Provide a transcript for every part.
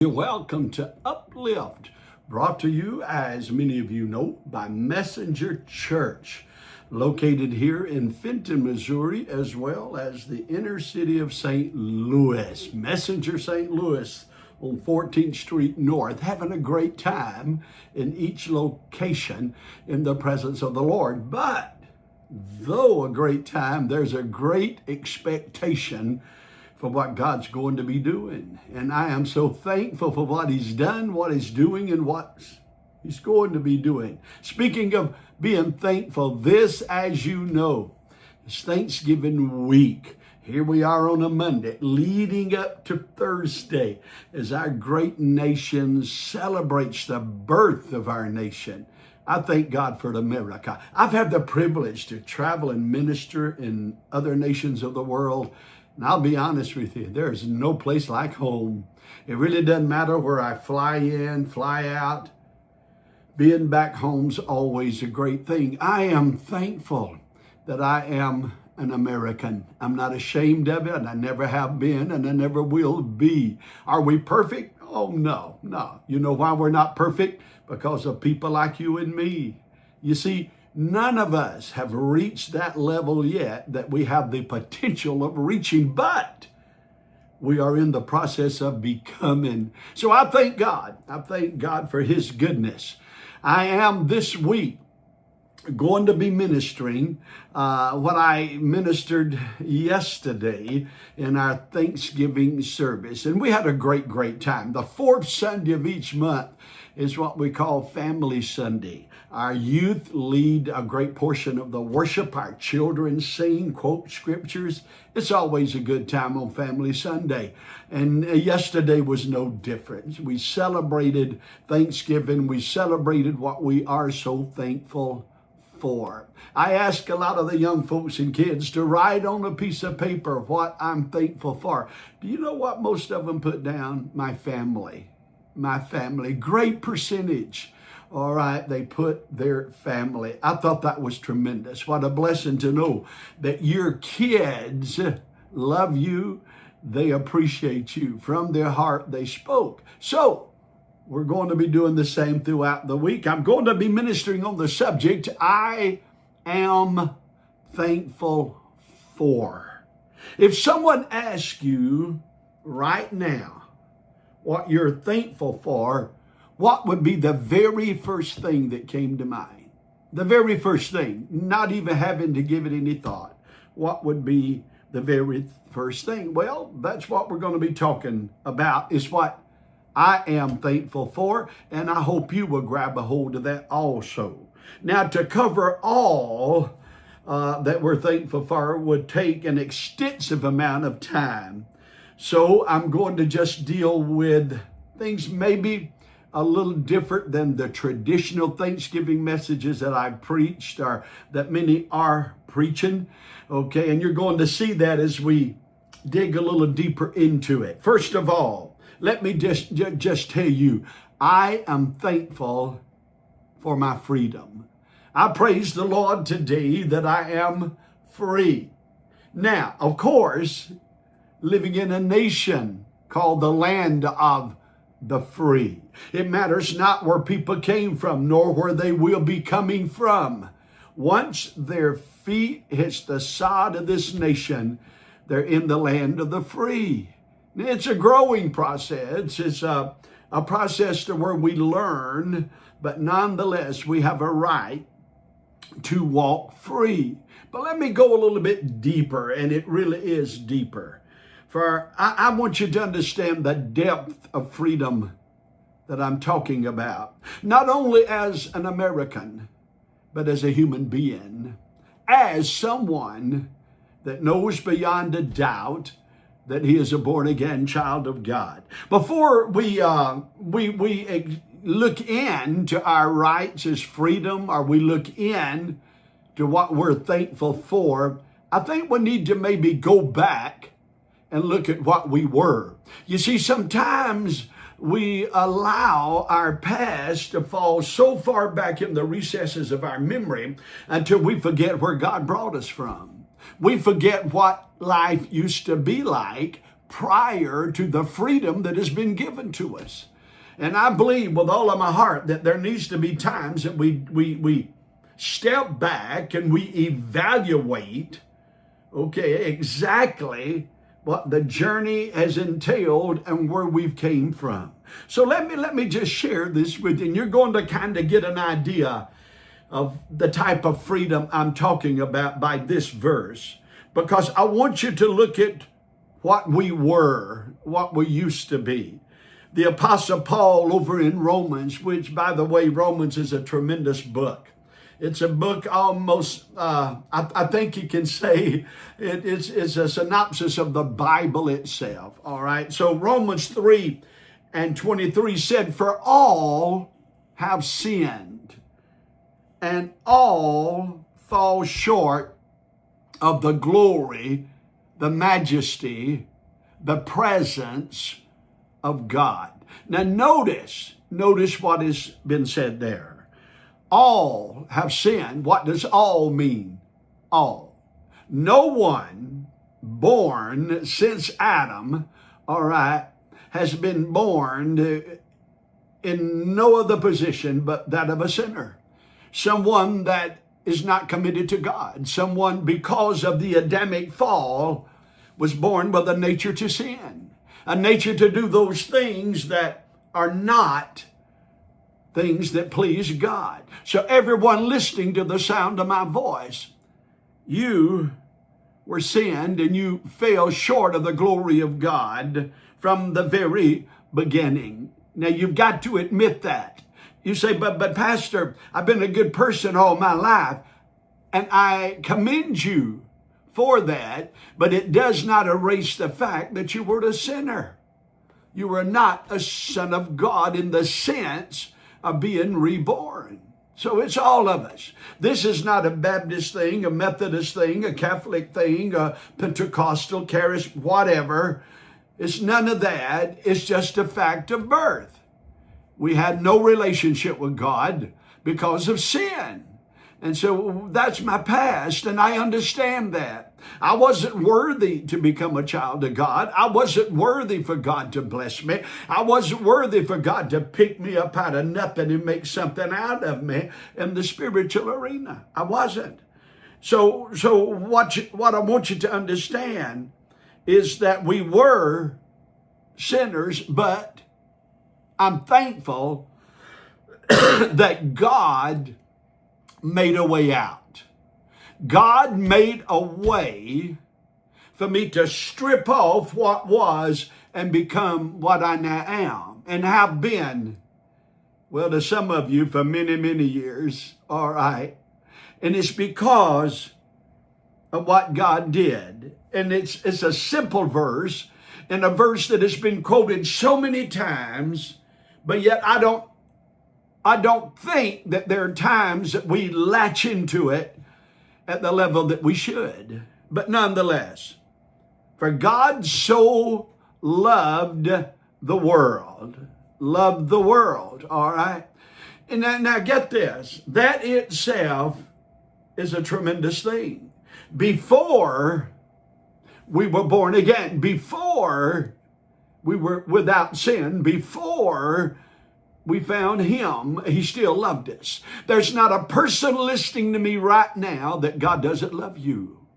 Welcome to UpLift, brought to you, as many of you know, by Messenger Church, located here in Fenton, Missouri, as well as the inner city of St. Louis. Messenger St. Louis on 14th Street North, having a great time in each location in the presence of the Lord. But though a great time, there's a great expectation for what God's going to be doing. And I am so thankful for what He's done, what He's doing, and what He's going to be doing. Speaking of being thankful, this, as you know, is Thanksgiving week. Here we are on a Monday, leading up to Thursday, as our great nation celebrates the birth of our nation. I thank God for America. I've had the privilege to travel and minister in other nations of the world. And I'll be honest with you, there's no place like home. It really doesn't matter where I fly in, fly out. Being back home's always a great thing. I am thankful that I am an American. I'm not ashamed of it, and I never have been, and I never will be. Are we perfect? Oh, no. You know why we're not perfect? Because of people like you and me. You see, none of us have reached that level yet that we have the potential of reaching, but we are in the process of becoming. So I thank God. I thank God for His goodness. I am this week going to be ministering what I ministered yesterday in our Thanksgiving service. And we had a great time. The fourth Sunday of each month is what we call Family Sunday. Our youth lead a great portion of the worship. Our children sing, quote scriptures. It's always a good time on Family Sunday. And yesterday was no different. We celebrated Thanksgiving. We celebrated what we are so thankful for. I ask a lot of the young folks and kids to write on a piece of paper what I'm thankful for. Do you know what most of them put down? My family. My family. Great percentage. All right, they put their family. I thought that was tremendous. What a blessing to know that your kids love you. They appreciate you. From their heart, they spoke. So we're going to be doing the same throughout the week. I'm going to be ministering on the subject, I am thankful for. If someone asks you right now what you're thankful for, what would be the very first thing that came to mind? The very first thing, not even having to give it any thought. What would be the very first thing? Well, that's what we're going to be talking about, is what I am thankful for, and I hope you will grab a hold of that also. Now, to cover all that we're thankful for would take an extensive amount of time. So I'm going to just deal with things maybe a little different than the traditional Thanksgiving messages that I've preached, or that many are preaching. Okay, and you're going to see that as we dig a little deeper into it. First of all, let me just tell you, I am thankful for my freedom. I praise the Lord today that I am free. Now, of course, living in a nation called the land of the free. It matters not where people came from, nor where they will be coming from. Once their feet hits the sod of this nation, they're in the land of the free. It's a growing process. It's a process to where we learn, but nonetheless, we have a right to walk free. But let me go a little bit deeper, and it really is deeper. For I want you to understand the depth of freedom that I'm talking about, not only as an American, but as a human being, as someone that knows beyond a doubt that he is a born-again child of God. Before we look into our rights as freedom, or we look in to what we're thankful for, I think we need to maybe go back and look at what we were. You see, sometimes we allow our past to fall so far back in the recesses of our memory until we forget where God brought us from. We forget what life used to be like prior to the freedom that has been given to us. And I believe with all of my heart that there needs to be times that we step back and we evaluate, okay, exactly what the journey has entailed and where we've came from. So let me just share this with you, and you're going to kind of get an idea of the type of freedom I'm talking about by this verse, because I want you to look at what we were, what we used to be. The Apostle Paul over in Romans, which, by the way, Romans is a tremendous book. It's a book almost, I think you can say it's a synopsis of the Bible itself, all right? So Romans 3:23 said, "For all have sinned, and all fall short of the glory, the majesty, the presence of God." Now notice what has been said there. All have sinned. What does all mean? All. No one born since Adam, all right, has been born in no other position but that of a sinner. Someone that is not committed to God. Someone, because of the Adamic fall, was born with a nature to sin. A nature to do those things that are not things that please God. So everyone listening to the sound of my voice, you were sinned and you fell short of the glory of God from the very beginning. Now you've got to admit that. You say, but Pastor, I've been a good person all my life, and I commend you for that, but it does not erase the fact that you were a sinner. You were not a son of God in the sense of being reborn. So it's all of us. This is not a Baptist thing, a Methodist thing, a Catholic thing, a Pentecostal, Charis, whatever. It's none of that. It's just a fact of birth. We had no relationship with God because of sin. And so that's my past, and I understand that. I wasn't worthy to become a child of God. I wasn't worthy for God to bless me. I wasn't worthy for God to pick me up out of nothing and make something out of me in the spiritual arena. I wasn't. So what I want you to understand is that we were sinners, but I'm thankful that God made a way out. God made a way for me to strip off what was and become what I now am and have been, well, to some of you for many, many years, all right? And it's because of what God did. And it's a simple verse, and a verse that has been quoted so many times, but yet I don't think that there are times that we latch into it at the level that we should. But nonetheless, for God so loved the world, all right? And now get this, that itself is a tremendous thing. Before we were born again, before we were without sin, before we found him, he still loved us. There's not a person listening to me right now that God doesn't love you.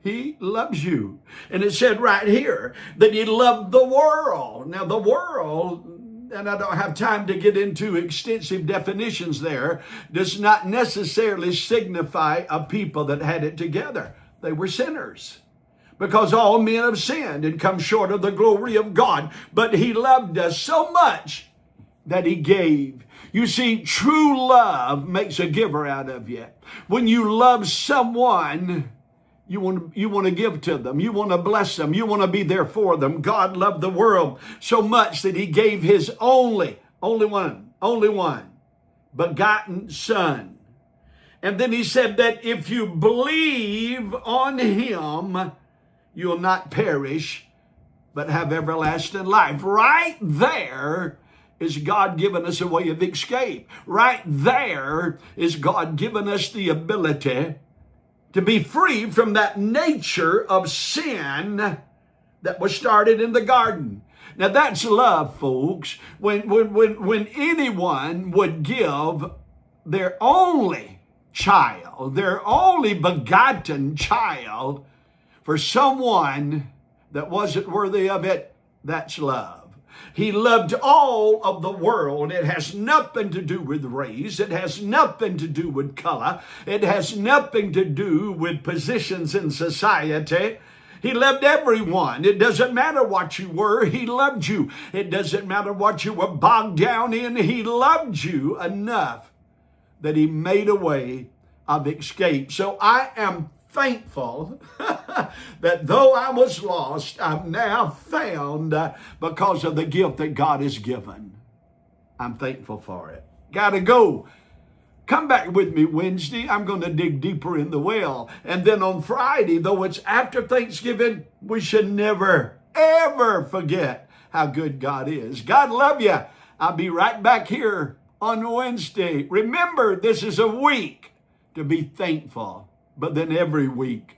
He loves you. And it said right here that he loved the world. Now the world, and I don't have time to get into extensive definitions there, does not necessarily signify a people that had it together. They were sinners. Because all men have sinned and come short of the glory of God. But he loved us so much that he gave. You see, true love makes a giver out of you. When you love someone, you want to give to them. You want to bless them. You want to be there for them. God loved the world so much that he gave his only one, begotten Son. And then he said that if you believe on him, you'll not perish, but have everlasting life. Right there is God giving us a way of escape. Right there is God giving us the ability to be free from that nature of sin that was started in the garden. Now that's love, folks. When anyone would give their only child, their only begotten child for someone that wasn't worthy of it, that's love. He loved all of the world. It has nothing to do with race. It has nothing to do with color. It has nothing to do with positions in society. He loved everyone. It doesn't matter what you were. He loved you. It doesn't matter what you were bogged down in. He loved you enough that he made a way of escape. So I am thankful that though I was lost, I'm now found because of the gift that God has given. I'm thankful for it. Gotta go. Come back with me Wednesday. I'm going to dig deeper in the well. And then on Friday, though it's after Thanksgiving, we should never, ever forget how good God is. God love you. I'll be right back here on Wednesday. Remember, this is a week to be thankful, but then every week